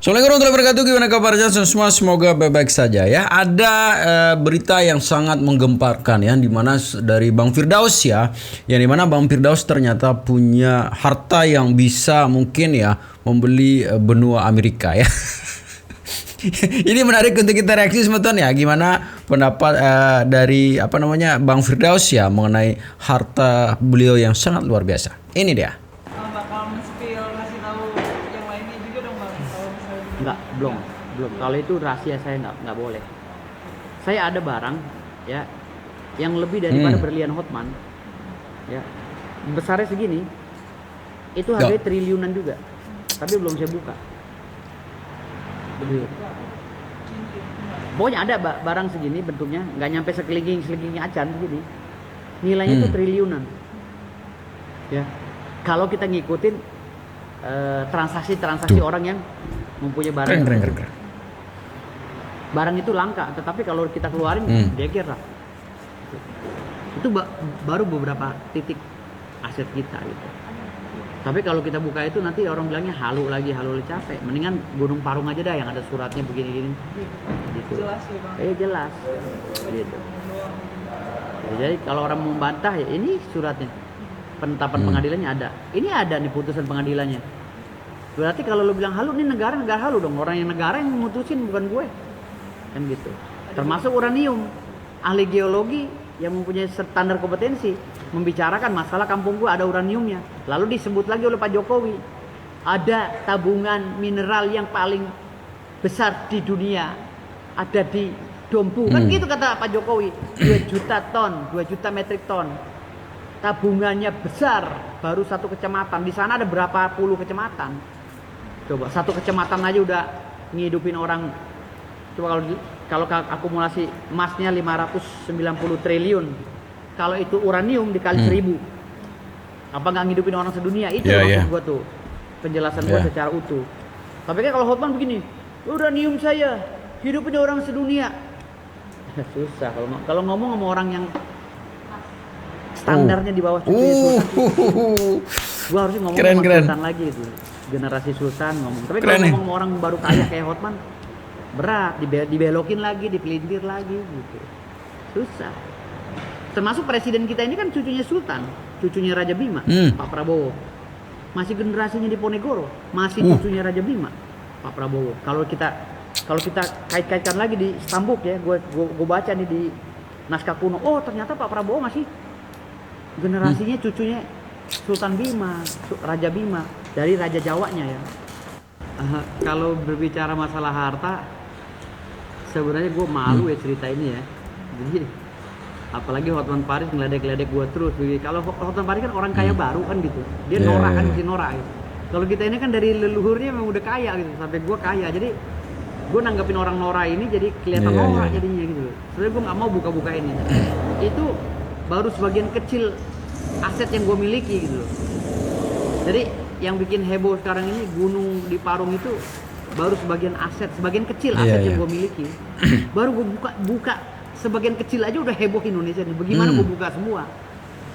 Assalamualaikum warahmatullahi wabarakatuh. Gimana kabarnya semua? Semoga baik-baik saja ya. Ada berita yang sangat menggemparkan ya, dimana dari Bang Firdaus ya, yang dimana Bang Firdaus ternyata punya harta yang bisa mungkin ya membeli benua Amerika ya. Ini menarik untuk kita reaksi semeton ya. Gimana pendapat dari Bang Firdaus ya mengenai harta beliau yang sangat luar biasa. Ini dia. Bakal nge-spill, ngasih tahu yang lainnya juga dong Bang, kalau misalnya gitu. Enggak, belum. Kalau itu rahasia saya nggak boleh. Saya ada barang ya yang lebih daripada berlian Hotman. Ya. Besarnya segini. Itu harganya triliunan juga. Tapi belum saya buka. Begitu. Pokoknya ada barang segini bentuknya, nggak nyampe sekelingking acan begini. Nilainya itu triliunan. Ya. Kalau kita ngikutin transaksi orang yang mempunyai barang. Keren. Barang itu langka, tetapi kalau kita keluarin dia kira. Itu baru beberapa titik aset kita gitu. Tapi kalau kita buka itu nanti orang bilangnya halu lagi capek. Mendingan Gunung Parung aja dah yang ada suratnya begini-gini. Gitu. Jelas ya Bang. Jelas. Gitu. Jadi kalau orang mau membantah ya ini suratnya. Penetapan pengadilannya ada. Ini ada nih putusan pengadilannya. Berarti kalau lu bilang halu, ini negara halu dong. Orang yang negara yang memutusin bukan gue. Kan gitu. Termasuk uranium. Ahli geologi yang mempunyai standar kompetensi membicarakan masalah kampung gue ada uraniumnya. Lalu disebut lagi oleh Pak Jokowi. Ada tabungan mineral yang paling besar di dunia. Ada di Dompu. Kan gitu kata Pak Jokowi. 2 juta ton, 2 juta metrik ton. Tabungannya besar, baru satu kecamatan. Di sana ada berapa puluh kecamatan. Coba satu kecamatan aja udah ngidupin orang. Coba kalau akumulasi emasnya 590 triliun. Kalau itu uranium dikali 1000. Apa nggak ngidupin orang sedunia? Itu maksud gua tuh. Penjelasan gua secara utuh. Tapi kan kalau Hotman begini, uranium saya hidupin orang sedunia. Susah kalau ngomong sama orang yang standarnya di bawah cucunya Sultan. Gua harusnya ngomong sama Sultan lagi itu. Generasi Sultan ngomong. Tapi kalau ngomong sama orang baru kaya kayak Hotman, berat, dibelokin lagi, dipelintir lagi gitu. Susah. Termasuk presiden kita ini kan cucunya Sultan, cucunya Raja Bima, Pak Prabowo. Masih generasinya di Ponegoro, masih cucunya Raja Bima, Pak Prabowo. Kalau kita kait-kaitkan lagi di Stambuk ya, gue baca nih di naskah kuno. Oh, ternyata Pak Prabowo masih generasinya cucunya Sultan Bima, Raja Bima, dari Raja Jawanya ya. Kalau berbicara masalah harta, sebenarnya gue malu ya cerita ini ya. Jadi apalagi Hotman Paris ngeledek-ledek gue terus. Kalau Hotman Paris kan orang kaya baru kan gitu, dia norak kan masih norak gitu. Kalau kita ini kan dari leluhurnya memang udah kaya gitu, sampai gue kaya. Jadi gue nanggepin orang norak ini jadi kelihatan norak jadinya gitu. Sebenarnya gue nggak mau buka-buka ini. Itu baru sebagian kecil aset yang gue miliki gitu loh. Jadi yang bikin heboh sekarang ini gunung di Parung itu baru sebagian aset, sebagian kecil aset yang gue miliki. Baru gue buka sebagian kecil aja udah heboh Indonesia nih. Bagaimana gue buka semua?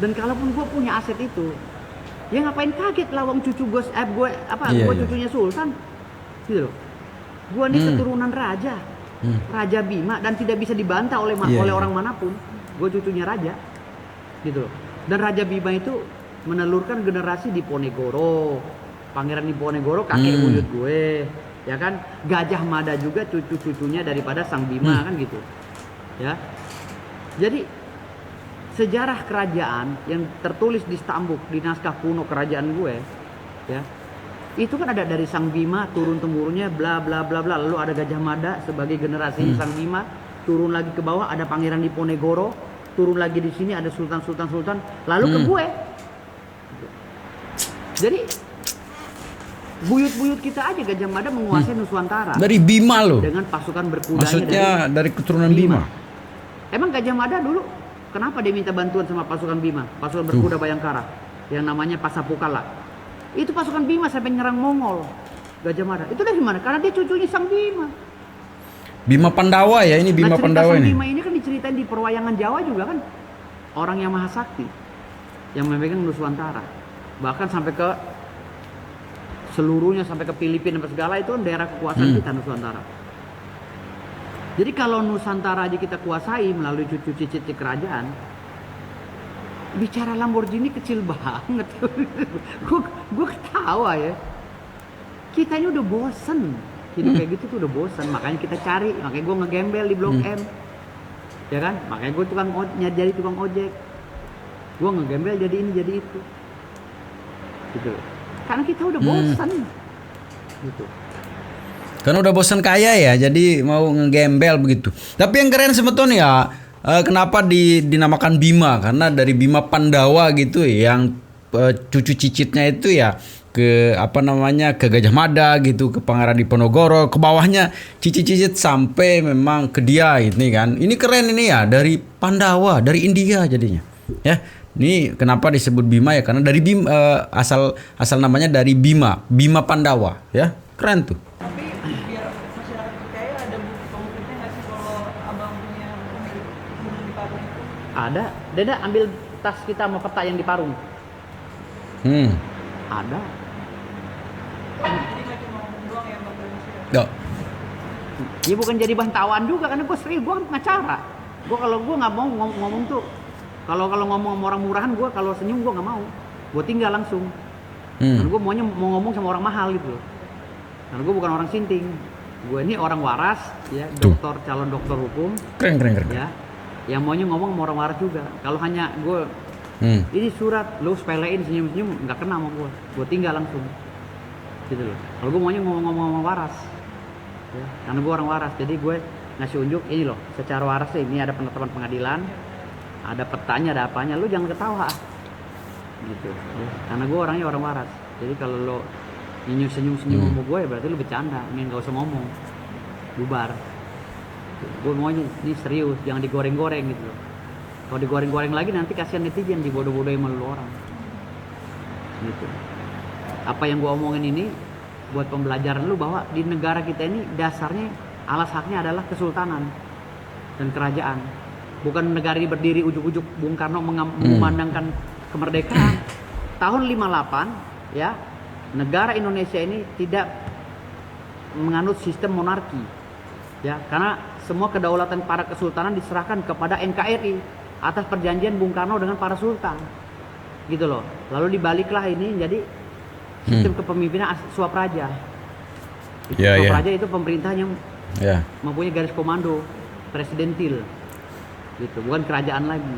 Dan kalaupun gue punya aset itu, ya ngapain kaget lah, wong cucu gue, gue cucunya Sultan, gitu loh. Gue nih keturunan raja, Raja Bima, dan tidak bisa dibantah oleh orang manapun. Gue cucunya raja, gitu loh. Dan Raja Bima itu menelurkan generasi di Ponegoro, Pangeran Diponegoro kakek buyut gue, ya kan. Gajah Mada juga cucu-cucunya daripada Sang Bima kan gitu, ya. Jadi sejarah kerajaan yang tertulis di Stambuk, di naskah kuno kerajaan gue, ya. Itu kan ada dari Sang Bima turun temurunnya bla bla bla bla, lalu ada Gajah Mada sebagai generasi Sang Bima, turun lagi ke bawah ada Pangeran Diponegoro, turun lagi di sini ada sultan, lalu ke gue. Jadi buyut-buyut kita aja Gajah Mada menguasai Nuswantara. Dari Bima loh. Dengan pasukan berkudanya. Maksudnya dari keturunan Bima. Emang Gajah Mada dulu kenapa dia minta bantuan sama pasukan Bima? Pasukan berkuda Bayangkara yang namanya Pasapukala. Itu pasukan Bima sampai nyerang Mongol. Gajah Mada. Itu dari mana? Karena dia cucunya Sang Bima. Bima Pandawa ya, ini Bima Pandawa ini. Bima ini kan diceritain di perwayangan Jawa juga kan. Orang yang maha sakti yang memegang Nuswantara. Bahkan sampai ke seluruhnya sampai ke Filipina sampai segala itu kan daerah kekuasaan kita Nusantara. Jadi kalau Nusantara aja kita kuasai melalui cucu cicit kerajaan, bicara Lamborghini kecil banget. Gue ketawa ya. Kita ini udah bosen hidup kayak gitu tuh, udah bosen. Makanya kita cari, makanya gue ngegembel di Blok M, ya kan? Makanya gue jadi tukang ojek. Gue ngegembel jadi ini jadi itu, gitu. Karena kita udah bosen, gitu. Karena udah bosan kaya ya, jadi mau ngegembel begitu. Tapi yang keren sebetulnya ya, kenapa dinamakan Bima? Karena dari Bima Pandawa gitu, yang cucu cicitnya itu ya ke ke Gajah Mada gitu, ke Pangeran Diponegoro, ke bawahnya cicit-cicit sampai memang ke dia ini kan. Ini keren ini ya, dari Pandawa, dari India jadinya. Ya. Ini kenapa disebut Bima ya? Karena dari asal namanya dari Bima Pandawa ya. Keren tuh. Tapi biar masyarakat percaya, ada bukti konkretnya nggak sih kalau abang punya pemilik gunung di Parung itu? Ada. Deda ambil tas kita sama peta yang di Parung. Ada. Jadi nggak cuma ngomong doang ya bang Indonesia. Ya. Ya bukan jadi bahan tawaan juga, karena gue serius, gue kan pengacara. Gue kalau gue nggak mau ngomong tuh, kalau ngomong sama orang murahan, gue kalau senyum gue nggak mau, gue tinggal langsung. Karena gue maunya mau ngomong sama orang mahal gitu. Karena gue bukan orang sinting, gue ini orang waras, ya, calon dokter hukum. Keren. Ya, yang maunya ngomong sama orang waras juga. Kalau hanya gue, ini surat, lu sepelein senyum-senyum, nggak kena sama gue tinggal langsung. Gitu loh. Kalau gue maunya ngomong sama waras, ya, karena gue orang waras, jadi gue ngasih unjuk ini loh, secara waras ini ada penetapan pengadilan, ada petanya, ada apanya, lu jangan ketawa, gitu. Ya. Karena gue orangnya orang waras, jadi kalau lo senyum sama gue ya berarti lu bercanda, ini nggak usah ngomong, bubar. Gue maunya ini serius, jangan digoreng-goreng gitu loh. Kalau digoreng-goreng lagi nanti kasihan netizen, dibodoh-bodohin sama lu orang, gitu. Apa yang gue omongin ini buat pembelajaran lu bahwa di negara kita ini dasarnya alas haknya adalah kesultanan dan kerajaan. Bukan negara ini berdiri ujuk-ujuk Bung Karno mengumandangkan kemerdekaan. Tahun 58 ya, negara Indonesia ini tidak menganut sistem monarki. Ya, karena semua kedaulatan para kesultanan diserahkan kepada NKRI atas perjanjian Bung Karno dengan para sultan. Gitu loh. Lalu dibaliklah ini jadi sistem kepemimpinan swapraja. Swapraja itu pemerintah yang mempunyai garis komando presidentil, gitu, bukan kerajaan lagi.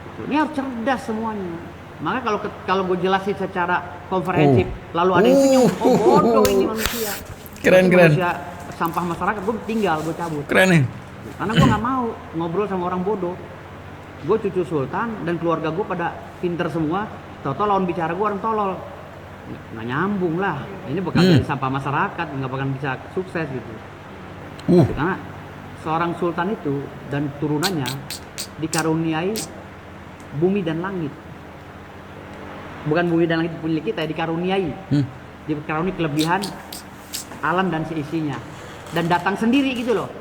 Gitu. Ini harus cerdas semuanya. Maka kalau gue jelasin secara konferensif, lalu ada yang senyum, oh bodoh ini manusia. Keren. Manusia sampah masyarakat, gue tinggal, gue cabut. Keren nih. Karena gue nggak mau ngobrol sama orang bodoh. Gue cucu sultan dan keluarga gue pada pinter semua. Tau-tau lawan bicara gue orang tolol. Nggak nyambung lah, ini bakal jadi sampah masyarakat, nggak bakal bisa sukses gitu. Karena seorang sultan itu dan turunannya dikaruniai bumi dan langit, bukan bumi dan langit punya kita, dikaruniai, dikaruniai kelebihan alam dan seisinya, dan datang sendiri gitu loh,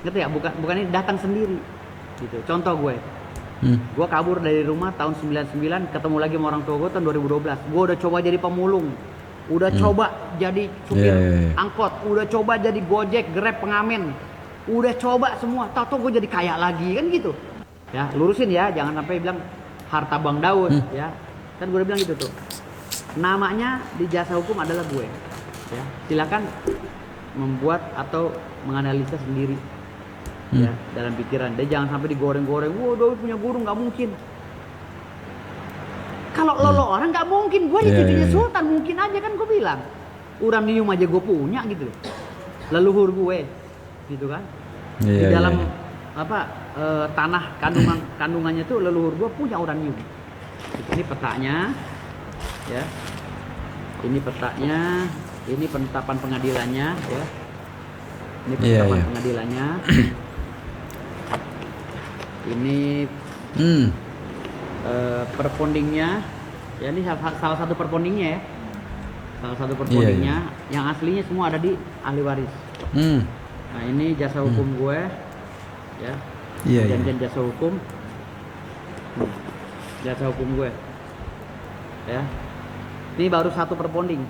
ngerti ya? Bukan ini datang sendiri, gitu. Contoh gue kabur dari rumah tahun 99, ketemu lagi sama orang tua gue tahun 2012. Gue udah coba jadi pemulung, udah coba jadi supir angkot, udah coba jadi gojek, grab, pengamen, udah coba semua. Tahu-tahu gue jadi kaya lagi, kan gitu. Ya, lurusin ya, jangan sampai bilang harta Bang Daud, ya. Kan gue udah bilang gitu tuh. Namanya di jasa hukum adalah gue. Ya, silakan membuat atau menganalisa sendiri. Ya, dalam pikiran. Dia jangan sampai digoreng-goreng. Wah, Daud punya guru, nggak mungkin. Kalau lo orang nggak mungkin. Gue cucunya sultan, mungkin aja kan gue bilang. Uranium aja gue punya gitu. Leluhur gue, gitu kan. Di dalam tanah kandungannya tuh leluhur gue punya uranium. Ini petanya, ya. Ini petanya. Ini penetapan pengadilannya, ya. Ini penetapan pengadilannya. Ini perpondingnya, ya, ini salah satu perpondingnya ya, salah satu perpondingnya. Yang aslinya semua ada di ahli waris. Nah, ini jasa hukum gue, ya, perjanjian jasa hukum, jasa hukum gue, ya. Ini baru satu perponding,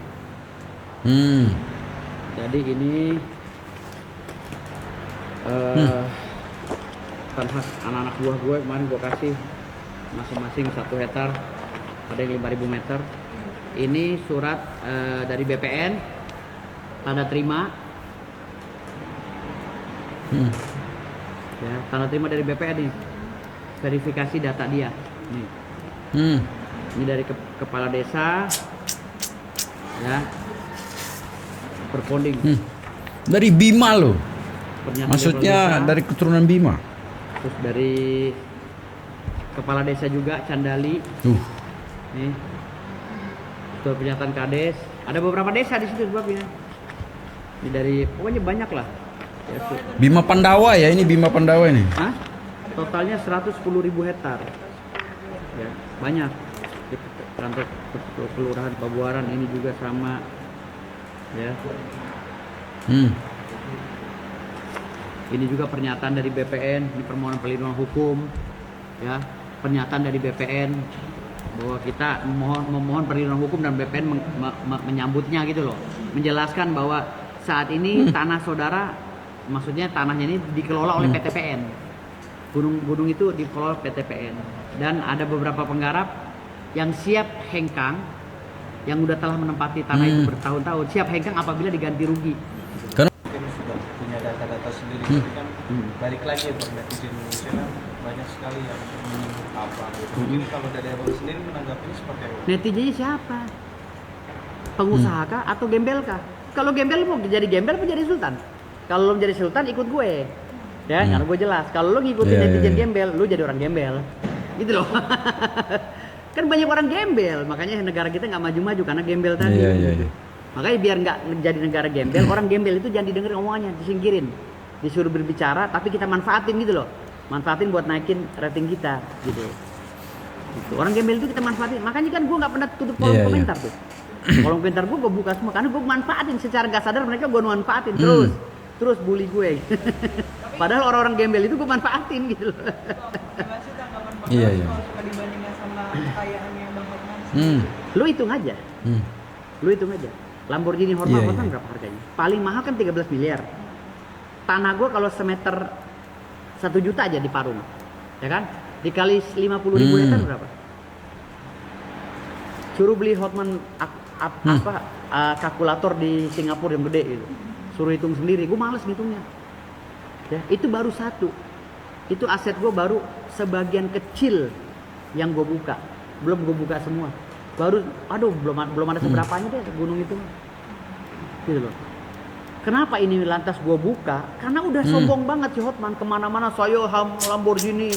Jadi ini kan khas anak-anak buah gue kemarin gue kasih masing-masing 1 hektar, ada yang 5.000 meter. Ini surat dari BPN, tanda terima. Ya, tanda terima dari BPN nih, verifikasi data dia. Nih. Ini dari kepala desa, ya, berponding. Dari Bima loh. Pernyataan Maksudnya desa, dari keturunan Bima. terus dari kepala desa juga Candali. Nih. Itu pernyataan Kades. Ada beberapa desa di situ sebabnya. Ini dari pokoknya banyak lah. Ya, Bima Pandawa ya, ini Bima Pandawa ini. Hah? Totalnya 110.000 hektar. Ya, banyak. Di kantor kelurahan Pabuaran ini juga sama. Ya. Ini juga pernyataan dari BPN, ini permohonan perlindungan hukum. Ya, pernyataan dari BPN bahwa kita memohon perlindungan hukum dan BPN menyambutnya gitu loh. Menjelaskan bahwa saat ini tanah saudara, maksudnya tanahnya ini dikelola oleh PTPN. Gunung itu dikelola PTPN. Dan ada beberapa penggarap yang siap hengkang, yang udah telah menempati tanah itu bertahun-tahun, siap hengkang apabila diganti rugi. Karena Mungkin sudah punya data-data sendiri, tapi kan balik lagi ya Bang, netizen Indonesia kan banyak sekali yang apa gitu. Jadi kalau dari Abang sendiri menanggapinya seperti apa? Netizennya siapa? Pengusaha kah atau gembel kah? Kalau gembel mau jadi gembel mau jadi sultan. Kalau lo jadi sultan ikut gue. Ya, karena gue jelas. Kalau lo ngikutin netizen gembel, lo jadi orang gembel. Gitu loh. Kan banyak orang gembel, makanya negara kita nggak maju-maju karena gembel tadi. Makanya biar nggak jadi negara gembel, orang gembel itu jangan didengerin omongannya, disingkirin. Disuruh berbicara, tapi kita manfaatin gitu loh. Manfaatin buat naikin rating kita, gitu. Orang gembel itu kita manfaatin. Makanya kan gue nggak pernah tutup kolom komentar tuh. Kolom komentar gue buka semua karena gue manfaatin secara gak sadar, mereka gue manfaatin terus bully gue. Padahal orang-orang gembel itu gue manfaatin gitu loh. Gimana sih tanggapan Bang kalau suka dibandingkan sama kekayaannya Bang Hotman? Lu hitung aja. Lu hitung aja. Lamborghini Hotman berapa harganya? Paling mahal kan 13 miliar. Tanah gue kalau semeter 1 juta aja di Parung. Ya kan? Dikali 50.000 hektar berapa? Suruh beli Hotman kalkulator di Singapura yang gede gitu. Suruh hitung sendiri, gue males ngitungnya. Ya, itu baru satu. Itu aset gue baru sebagian kecil yang gue buka. Belum gue buka semua. Baru, belum ada seberapanya deh gunung itu. Gitu loh. Kenapa ini lantas gue buka? Karena udah sombong banget si Hotman, kemana-mana saya Lamborghini,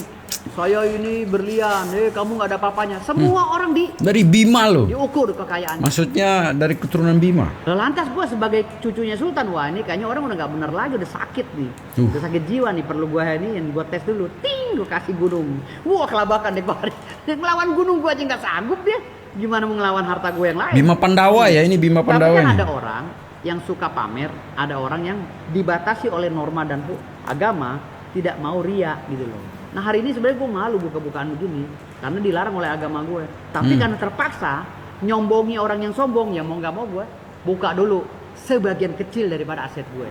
saya ini berlian, kamu nggak ada apa-apanya. Semua orang dari Bima loh. diukur kekayaannya. Maksudnya dari keturunan Bima. Lantas gue sebagai cucunya Sultan, wah ini kayaknya orang udah nggak bener lagi, udah sakit nih, udah sakit jiwa nih, perlu gue ini yang gue tes dulu. Gue kasih gunung, wah kelabakan deh kemarin. Melawan gunung gue aja nggak sanggup dia, gimana mau ngelawan harta gue yang lain? Bima Pandawa ya, ini Bima Pandawa. Tapi kan ini. ada orang yang suka pamer, ada orang yang dibatasi oleh norma dan agama, tidak mau ria gitu loh. Nah hari ini sebenarnya gue malu buka-bukaan begini karena dilarang oleh agama gue. Tapi karena terpaksa nyombongi orang yang sombong, ya mau nggak mau gue buka dulu sebagian kecil daripada aset gue.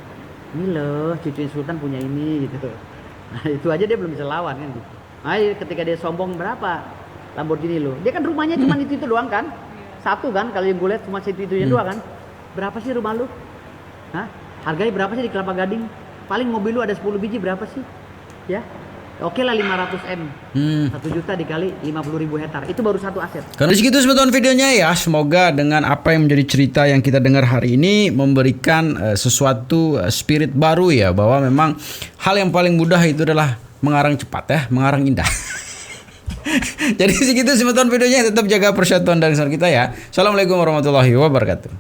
Ini loh cucuin Sultan punya ini gitu. Nah itu aja dia belum bisa lawan kan. Nah ketika dia sombong berapa Lamborghini lo, dia kan rumahnya cuma itu doang kan, satu kan, kalau yang gue lihat cuma itu-itunya doang kan. Berapa sih rumah lu? Hah? Harganya berapa sih di Kelapa Gading? Paling mobil lu ada 10 biji berapa sih? Ya. Oke lah 500 M. 1 juta dikali 50.000 hektar. Itu baru satu aset. Karena segitu sebetulnya videonya ya. Semoga dengan apa yang menjadi cerita yang kita dengar hari ini memberikan sesuatu spirit baru ya, bahwa memang hal yang paling mudah itu adalah mengarang cepat ya, mengarang indah. Jadi segitu sebetulnya videonya, tetap jaga persatuan dan kesatuan kita ya. Assalamualaikum warahmatullahi wabarakatuh.